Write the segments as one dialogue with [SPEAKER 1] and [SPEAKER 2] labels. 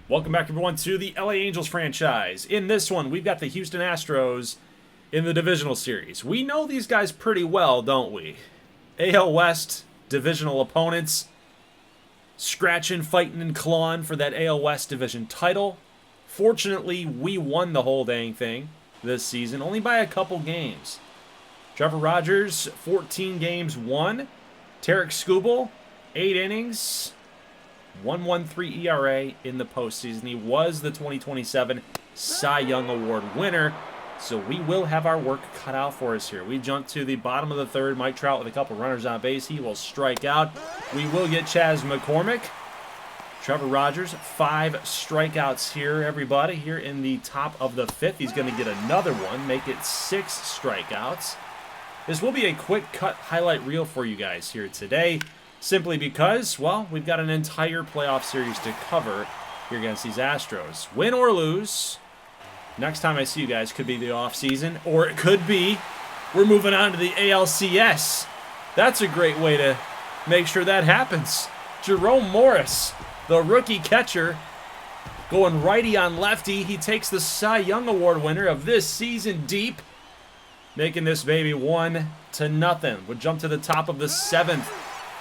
[SPEAKER 1] Welcome back, everyone, to the LA Angels franchise. In this one, we've got the Houston Astros in the divisional series. We know these guys pretty well, don't we? AL West divisional opponents, scratching, fighting, and clawing for that AL West division title. Fortunately, we won the whole dang thing this season, only by a couple games. Trevor Rogers, 14 games won. Tarek Skubal, 8 innings, 1.13 ERA in the postseason. He was the 2027 Cy Young Award winner, so we will have our work cut out for us here. We jump to the bottom of the third. Mike Trout with a couple runners on base. He will strike out. We will get Chas McCormick. Trevor Rogers, 5 strikeouts here, everybody. Here in the top of the fifth, he's going to get another one, make it 6 strikeouts. This will be a quick cut highlight reel for you guys here today, simply because, well, we've got an entire playoff series to cover here against these Astros. Win or lose, next time I see you guys could be the offseason, or it could be we're moving on to the ALCS. That's a great way to make sure that happens. Jerome Morris, the rookie catcher, going righty on lefty. He takes the Cy Young Award winner of this season deep, making this baby 1-0. We'll jump to the top of the seventh.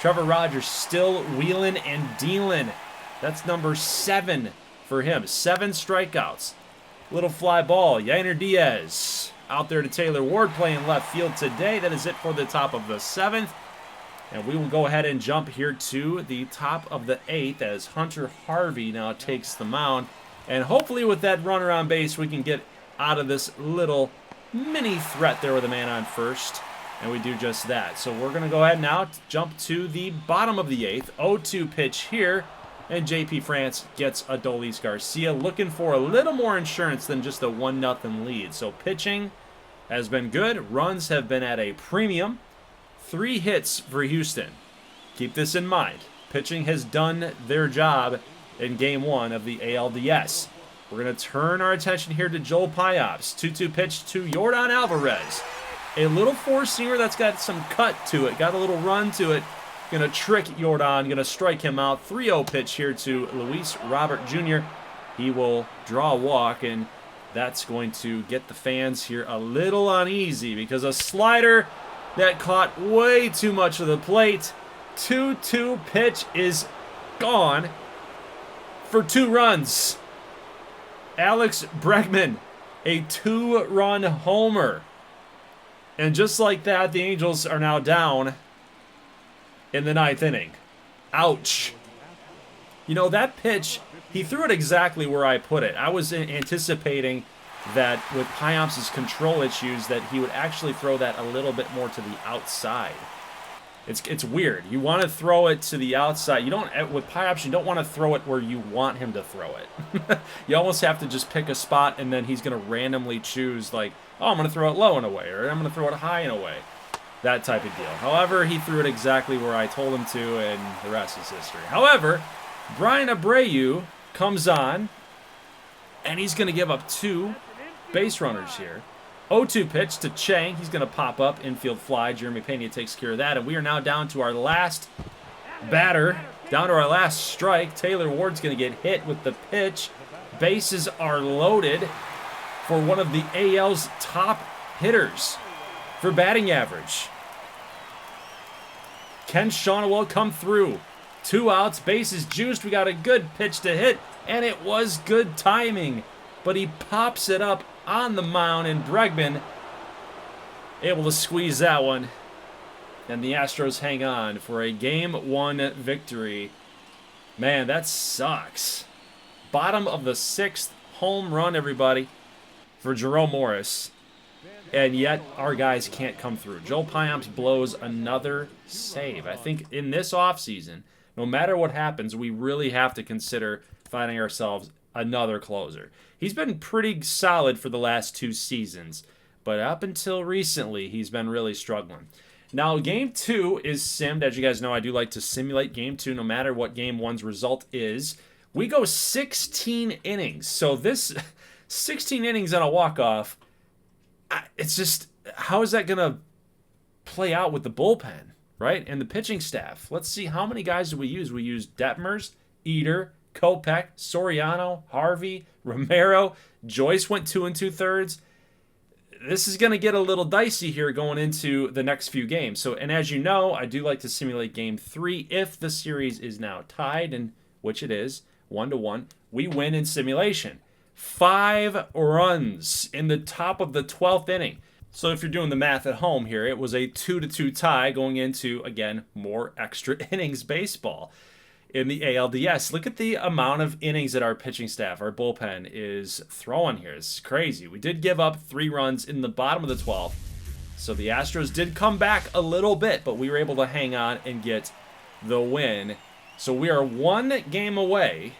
[SPEAKER 1] Trevor Rogers still wheeling and dealing. That's number 7 for him. 7 strikeouts. Little fly ball. Yainer Diaz out there to Taylor Ward playing left field today. That is it for the top of the 7th. And we will go ahead and jump here to the top of the 8th as Hunter Harvey now takes the mound. And hopefully with that runner on base, we can get out of this little mini threat there with a man on first. And we do just that. So we're going to go ahead now, jump to the bottom of the 8th. 0-2 pitch here. And JP France gets Adolis Garcia, looking for a little more insurance than just a 1-0 lead. So pitching has been good. Runs have been at a premium. 3 hits for Houston. Keep this in mind. Pitching has done their job in Game 1 of the ALDS. We're going to turn our attention here to Joel Payamps. 2-2 pitch to Yordan Alvarez. A little four-seamer that's got some cut to it, got a little run to it. Going to trick Yordan, going to strike him out. 3-0 pitch here to Luis Robert Jr. He will draw a walk, and that's going to get the fans here a little uneasy because a slider that caught way too much of the plate. 2-2 pitch is gone for 2 runs. Alex Bregman, a 2-run homer. And just like that, the Angels are now down in the 9th inning. Ouch. You know, that pitch, he threw it exactly where I put it. I was anticipating that with Payamps' control issues that he would actually throw that a little bit more to the outside. It's weird. You want to throw it to the outside. You don't, with Payamps, you don't want to throw it where you want him to throw it. You almost have to just pick a spot, and then he's going to randomly choose, like, oh, I'm going to throw it low and away, or I'm going to throw it high and away. That type of deal. However, he threw it exactly where I told him to, and the rest is history. However, Brian Abreu comes on, and he's going to give up 2 base runners here. 0-2 pitch to Chang. He's going to pop up, infield fly. Jeremy Pena takes care of that, and we are now down to our last batter, down to our last strike. Taylor Ward's going to get hit with the pitch. Bases are loaded for one of the AL's top hitters for batting average. Ken Shawn will come through. 2 outs, bases juiced. We got a good pitch to hit, and it was good timing. But he pops it up on the mound, and Bregman able to squeeze that one. And the Astros hang on for a Game 1 victory. Man, that sucks. Bottom of the 6th home run, everybody, for Jerome Morris. And yet, our guys can't come through. Joel Payamps blows another save. I think in this offseason, no matter what happens, we really have to consider finding ourselves another closer. He's been pretty solid for the last 2 seasons, but up until recently, he's been really struggling. Now, Game 2 is simmed. As you guys know, I do like to simulate Game 2 no matter what Game 1's result is. We go 16 innings. So this 16 innings on a walk-off, it's just, how is that going to play out with the bullpen, right? And the pitching staff. Let's see, how many guys do we use? We use Detmers, Eater, Kopech, Soriano, Harvey, Romero. Joyce went 2 2/3. This is going to get a little dicey here going into the next few games. So, and as you know, I do like to simulate game 3 if the series is now tied, and which it is, 1-1. We win in simulation. 5 runs in the top of the 12th inning. So if you're doing the math at home here, it was a 2-2 tie going into, again, more extra innings baseball in the ALDS. Look at the amount of innings that our pitching staff, our bullpen, is throwing here. It's crazy. We did give up 3 runs in the bottom of the 12th. So the Astros did come back a little bit, but we were able to hang on and get the win. So we are 1 game away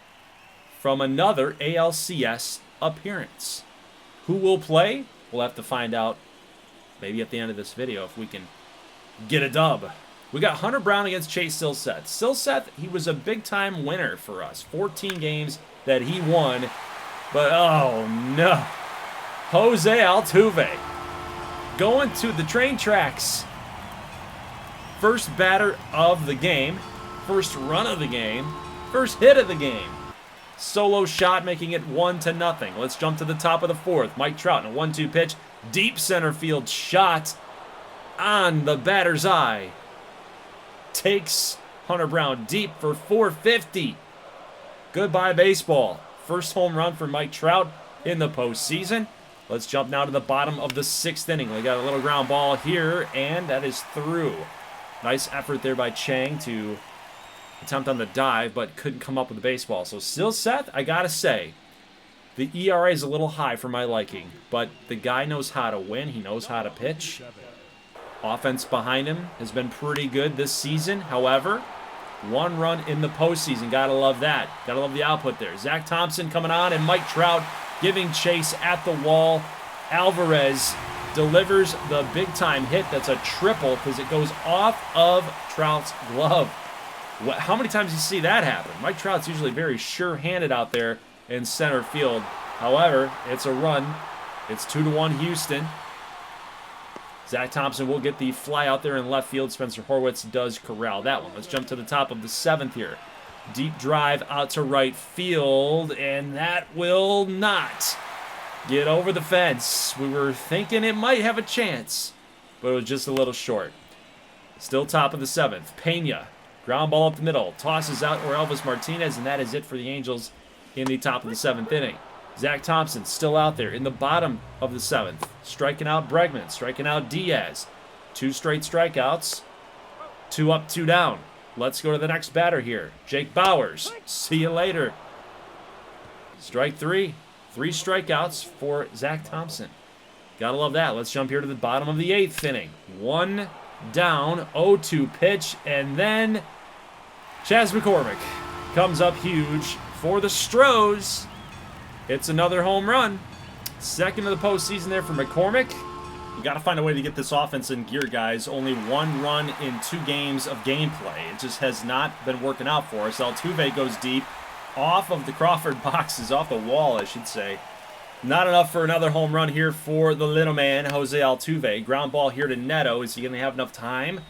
[SPEAKER 1] from another ALCS appearance. Who will play? We'll have to find out maybe at the end of this video if we can get a dub. We got Hunter Brown against Chase Silseth. Silseth, he was a big-time winner for us. 14 games that he won. But, oh, no. Jose Altuve going to the train tracks. First batter of the game. First run of the game. First hit of the game. Solo shot making it 1-0. Let's jump to the top of the 4th. Mike Trout in a 1-2 pitch. Deep center field shot on the batter's eye. Takes Hunter Brown deep for 450. Goodbye baseball. First home run for Mike Trout in the postseason. Let's jump now to the bottom of the 6th inning. We got a little ground ball here, and that is through. Nice effort there by Chang to attempt on the dive, but couldn't come up with the baseball. So Silseth, I gotta say, the ERA is a little high for my liking, but the guy knows how to win. He knows how to pitch. Offense behind him has been pretty good this season. However, 1 run in the postseason. Gotta love that. Gotta love the output there. Zach Thompson coming on, and Mike Trout giving chase at the wall. Alvarez delivers the big-time hit. That's a triple because it goes off of Trout's glove. How many times do you see that happen? Mike Trout's usually very sure-handed out there in center field. However, it's a run. It's 2-1 Houston. Zach Thompson will get the fly out there in left field. Spencer Horwitz does corral that one. Let's jump to the top of the 7th here. Deep drive out to right field, and that will not get over the fence. We were thinking it might have a chance, but it was just a little short. Still top of the 7th. Pena, ground ball up the middle, tosses out Elvis Martinez, and that is it for the Angels in the top of the 7th inning. Zach Thompson still out there in the bottom of the 7th. Striking out Bregman, striking out Diaz. 2 straight strikeouts. 2 up, 2 down. Let's go to the next batter here. Jake Bowers. See you later. Strike 3. 3 strikeouts for Zach Thompson. Gotta love that. Let's jump here to the bottom of the 8th inning. 1 down, 0-2 pitch, and then Chas McCormick comes up huge for the Stros. It's another home run. 2nd of the postseason there for McCormick. You got to find a way to get this offense in gear, guys. Only 1 run in 2 games of gameplay. It just has not been working out for us. Altuve goes deep off of the Crawford boxes, off the wall, I should say. Not enough for another home run here for the little man, Jose Altuve. Ground ball here to Neto. Is he going to have enough time?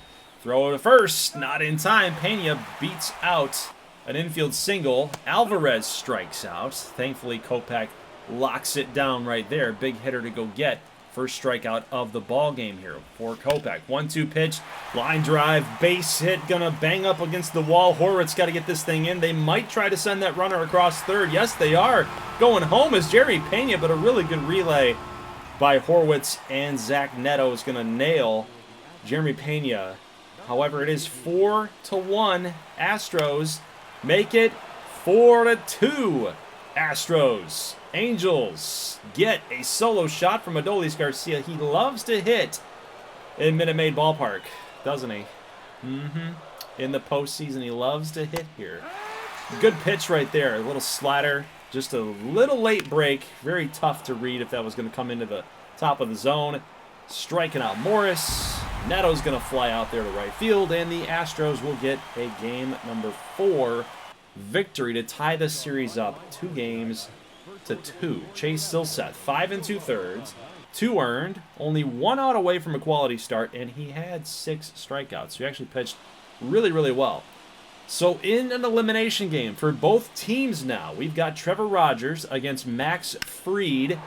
[SPEAKER 1] Throw to first. Not in time. Pena beats out an infield single. Alvarez strikes out. Thankfully, Kopech locks it down right there. Big hitter to go get. First strikeout of the ball game here for Kopech. 1-2 pitch, line drive, base hit, gonna bang up against the wall. Horwitz got to get this thing in. They might try to send that runner across third. Yes, they are. Going home is Jeremy Pena, but a really good relay by Horwitz, and Zach Neto is gonna nail Jeremy Pena. However, it is 4-1 Astros. Make it 4-2 Astros. Angels get a solo shot from Adolis Garcia. He loves to hit in Minute Maid Ballpark, doesn't he? In the postseason, he loves to hit here. Good pitch right there. A little slider. Just a little late break. Very tough to read if that was going to come into the top of the zone. Striking out Morris. Neto's going to fly out there to right field, and the Astros will get a game number 4 victory to tie the series up 2-2. Chase Silseth, 5 2/3, 2 earned, only 1 out away from a quality start, and he had 6 strikeouts. So he actually pitched really, really well. So in an elimination game for both teams now, we've got Trevor Rogers against Max Fried.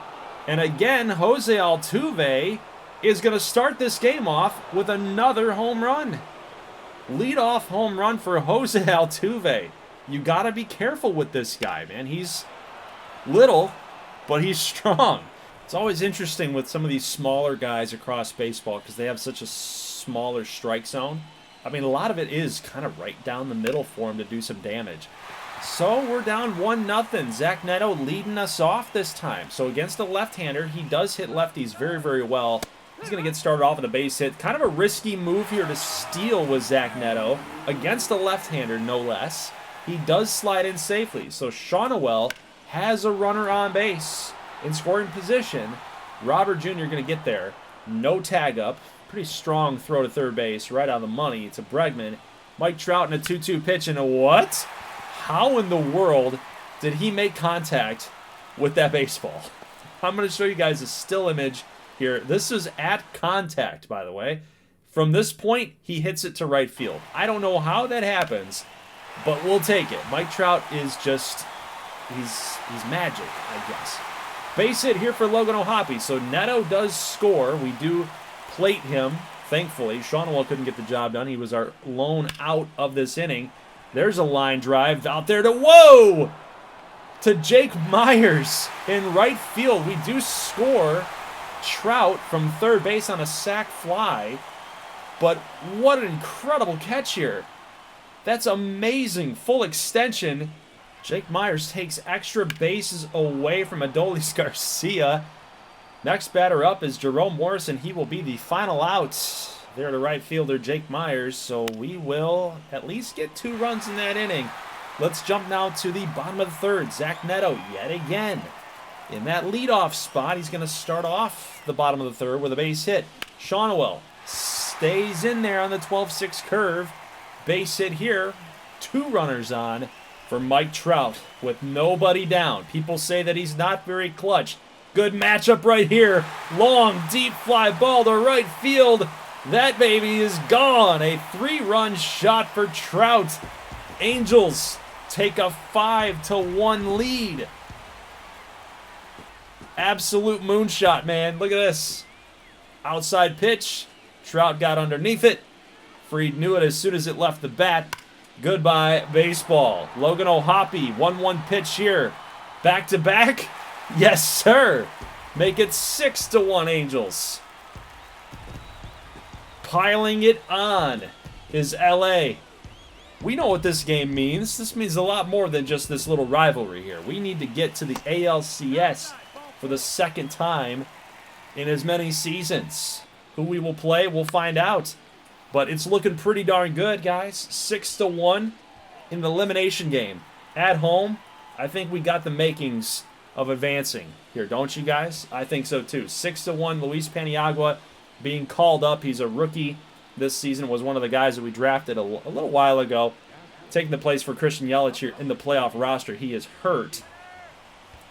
[SPEAKER 1] And again, Jose Altuve is going to start this game off with another home run. Leadoff home run for Jose Altuve. You got to be careful with this guy, man. He's little, but he's strong. It's always interesting with some of these smaller guys across baseball because they have such a smaller strike zone. I mean, a lot of it is kind of right down the middle for him to do some damage. So we're down 1-0. Zach Neto leading us off this time. So against a left-hander, he does hit lefties very, very well. He's going to get started off with a base hit. Kind of a risky move here to steal with Zach Neto against a left-hander, no less. He does slide in safely. So Shawnuel has a runner on base in scoring position. Robert Jr. going to get there. No tag up. Pretty strong throw to third base. Right on the money. It's a Bregman. Mike Trout in a 2-2 pitch. And a what? How in the world did he make contact with that baseball? I'm going to show you guys a still image here. This is at contact, by the way. From this point, he hits it to right field. I don't know how that happens, but we'll take it. Mike Trout is just, he's magic, I guess. Base hit here for Logan O'Hoppe. So Neto does score. We do plate him, thankfully. Shawnuel couldn't get the job done. He was our lone out of this inning. There's a line drive out there to, whoa! To Jake Myers in right field. We do score Trout from third base on a sac fly. But what an incredible catch here. That's amazing. Full extension. Jake Myers takes extra bases away from Adolis Garcia. Next batter up is Jerome Morrison. He will be the final out. There to right fielder Jake Myers. So we will at least get 2 runs in that inning. Let's jump now to the bottom of the third. Zach Neto yet again in that leadoff spot. He's going to start off the bottom of the third with a base hit. Shawnuel stays in there on the 12-6 curve. Base hit here. 2 runners on for Mike Trout with nobody down. People say that he's not very clutch. Good matchup right here. Long, deep fly ball to right field. That baby is gone. A 3-run shot for Trout. Angels take a 5-1 lead. Absolute moonshot, man. Look at this. Outside pitch. Trout got underneath it. Fried knew it as soon as it left the bat. Goodbye, baseball. Logan O'Hoppe, 1-1 pitch here. Back-to-back? Yes, sir. Make it 6-1 Angels. Piling it on is LA. We know what this game means. This means a lot more than just this little rivalry here. We need to get to the ALCS for the second time in as many seasons. Who we will play, we'll find out. But it's looking pretty darn good, guys. 6-1 in the elimination game. At home, I think we got the makings of advancing here, don't you guys? I think so too. 6-1, Luis Paniagua being called up. He's a rookie this season, was one of the guys that we drafted a little while ago, taking the place for Christian Yelich here in the playoff roster. He is hurt.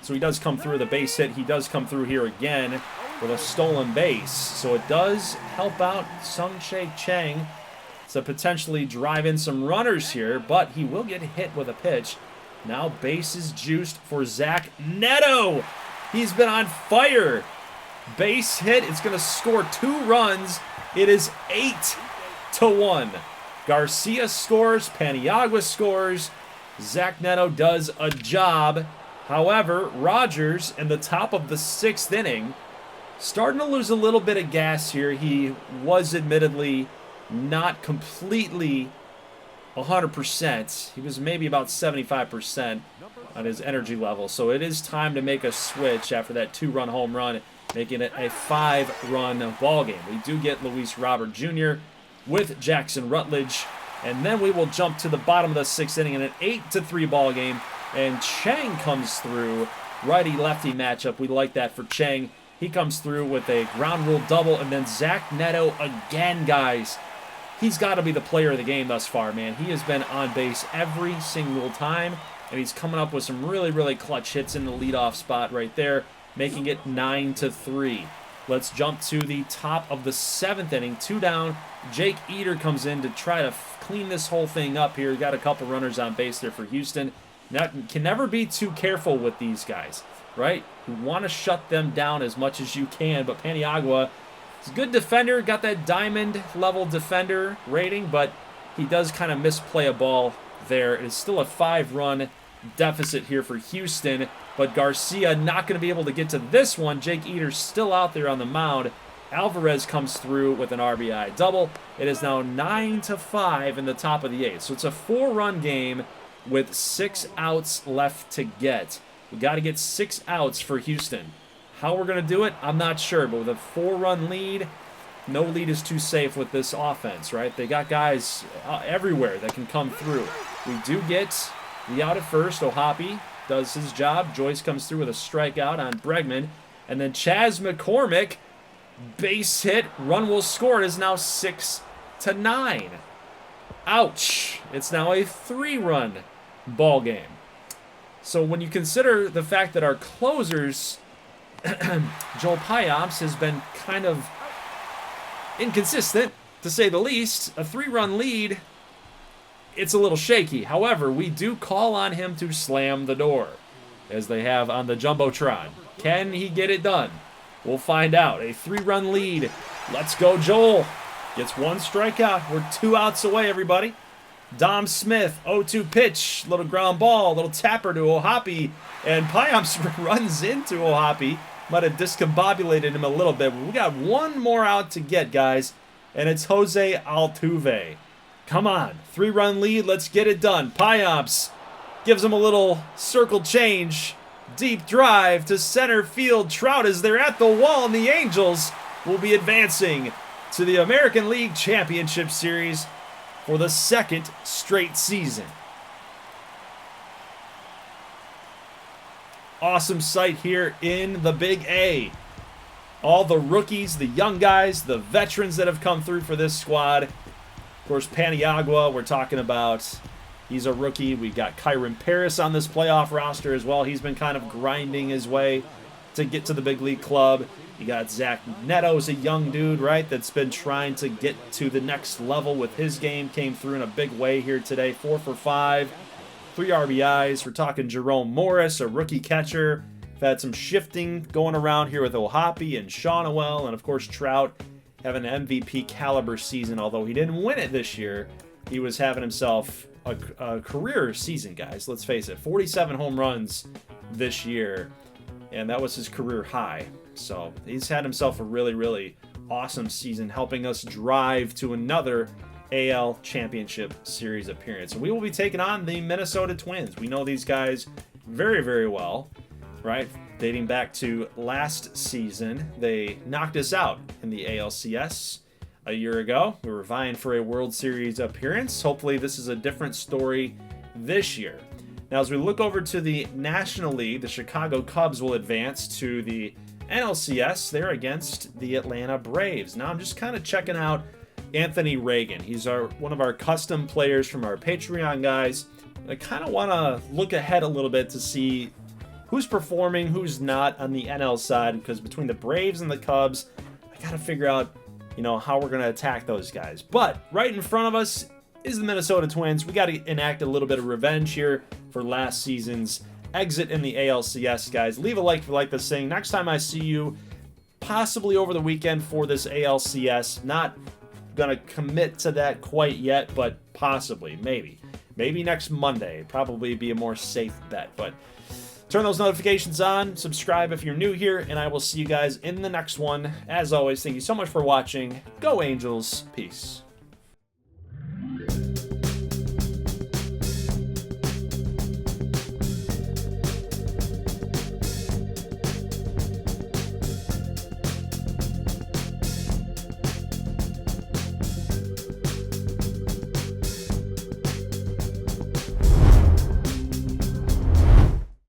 [SPEAKER 1] So he does come through with a base hit. He does come through here again with a stolen base. So it does help out Sung-Chae Chang to potentially drive in some runners here, but he will get hit with a pitch. Now bases juiced for Zach Neto. He's been on fire. Base hit. It's going to score 2 runs. It is 8-1. Garcia scores. Paniagua scores. Zach Neto does a job. However, Rogers in the top of the 6th inning starting to lose a little bit of gas here. He was admittedly not completely 100%. He was maybe about 75% on his energy level. So it is time to make a switch after that 2-run home run, making it a 5-run ball game. We do get Luis Robert Jr. with Jackson Rutledge. And then we will jump to the bottom of the 6th inning in an 8-3 ball game. And Chang comes through. Righty-lefty matchup. We like that for Chang. He comes through with a ground rule double. And then Zach Neto again, guys. He's got to be the player of the game thus far, man. He has been on base every single time. And he's coming up with some really, really clutch hits in the leadoff spot right there, making it 9-3. Let's jump to the top of the 7th inning. 2 down. Jake Eater comes in to try to clean this whole thing up here. Got a couple runners on base there for Houston. Now, can never be too careful with these guys, right? You want to shut them down as much as you can, but Paniagua is a good defender. Got that diamond level defender rating, but he does kind of misplay a ball there. It is still a 5-run deficit here for Houston, but Garcia not going to be able to get to this one. Jake Eater's still out there on the mound. Alvarez comes through with an RBI double. It is now 9-5 in the top of the 8th. So it's a 4-run game with 6 outs left to get. We got to get 6 outs for Houston. How we're going to do it, I'm not sure, but with a 4-run lead, no lead is too safe with this offense, right? They got guys everywhere that can come through. We do get the out at first. O'Hoppe does his job. Joyce comes through with a strikeout on Bregman. And then Chas McCormick, base hit, run will score. It is now 6-9. Ouch. It's now a 3-run ball game. So when you consider the fact that our closers, Joel Payamps, has been kind of inconsistent, to say the least, a 3-run lead, it's a little shaky. However, we do call on him to slam the door, as they have on the Jumbotron. Can he get it done? We'll find out. A 3-run lead. Let's go, Joel. Gets 1 strikeout. We're 2 outs away, everybody. Dom Smith, 0-2 pitch. Little ground ball, little tapper to O'Hoppe. And Payamps runs into O'Hoppe. Might have discombobulated him a little bit. But we got 1 more out to get, guys. And it's Jose Altuve. Come on, 3-run lead, let's get it done. Payamps gives him a little circle change. Deep drive to center field. Trout is there at the wall, and the Angels will be advancing to the American League Championship Series for the 2nd straight season. Awesome sight here in the Big A. All the rookies, the young guys, the veterans that have come through for this squad. Of course, Paniagua, we're talking about, he's a rookie. We got Kyron Paris on this playoff roster as well. He's been kind of grinding his way to get to the big league club. You got Zach Neto's a young dude, right, that's been trying to get to the next level with his game. Came through in a big way here today. 4 for 5, 3 RBIs. We're talking Jerome Morris, a rookie catcher. We've had some shifting going around here with O'Hoppe and Shawnuel, and of course Trout having an MVP caliber season. Although he didn't win it this year, he was having himself a career season, guys. Let's face it, 47 home runs this year, and that was his career high. So he's had himself a really, really awesome season, helping us drive to another AL Championship Series appearance. And we will be taking on the Minnesota Twins. We know these guys very, very well, right? Dating back to last season, they knocked us out in the ALCS a year ago. We were vying for a World Series appearance. Hopefully this is a different story this year. Now, as we look over to the National League, the Chicago Cubs will advance to the NLCS. They're against the Atlanta Braves. Now, I'm just kind of checking out Anthony Reagan. He's one of our custom players from our Patreon guys. I kind of want to look ahead a little bit to see who's performing, who's not on the NL side, because between the Braves and the Cubs, I got to figure out, how we're going to attack those guys. But right in front of us is the Minnesota Twins. We got to enact a little bit of revenge here for last season's exit in the ALCS, guys. Leave a like if you like this thing. Next time I see you, possibly over the weekend for this ALCS. Not going to commit to that quite yet, but possibly, maybe. Maybe next Monday. Probably be a more safe bet, but turn those notifications on, subscribe if you're new here, and I will see you guys in the next one. As always, thank you so much for watching. Go Angels. Peace.